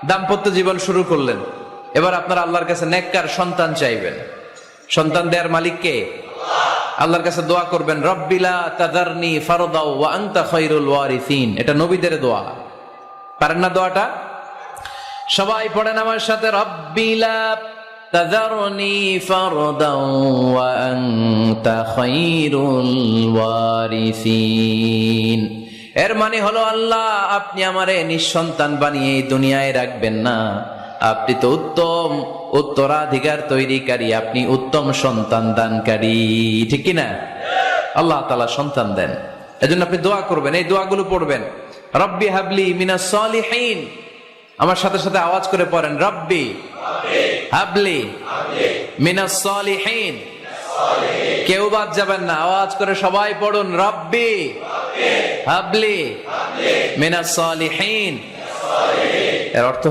দাম্পত্য জীবন শুরু করলেন, এবার আপনারা আল্লাহর কাছে নেককার সন্তান চাইবেন। সন্তান দেয়ার মালিক কে? আল্লাহর কাছে দোয়া করবেন, রব্বিলা তাদারনি ফারদাও ওয়া আনতা খায়রুল ওয়ারিসিন। এটা নবীদের দোয়া, পারেন না দোয়াটা? সবাই পড়েন আমার সাথে, রব্বিলা তাদারনি ফারদাও ওয়া আনতা খায়রুল ওয়ারিসিন। এর মানে হলো, আল্লাহ আপনি আমারে নিঃসন্তান বানিয়ে এই দুনিয়ায় রাখবেন না, আপনি তো উত্তম উত্তরাধিকার তৈরিকারী, আপনি উত্তম সন্তান দানকারী, ঠিক কিনা? আল্লাহ তাআলা সন্তান দেন, এজন্য আপনি দোয়া করবেন, এই দোয়াগুলো পড়বেন। রব্বি হাবলি মিনাস সালিহিন, আমার সাথে সাথে আওয়াজ করে পড়েন, রব্বি হাবলি মিনাস সালিহিন। কেউ বাদ যাবেন না, আওয়াজ করে সবাই পড়ুন, রব্বি হাবলি মিনাস সালিহিন। এর অর্থ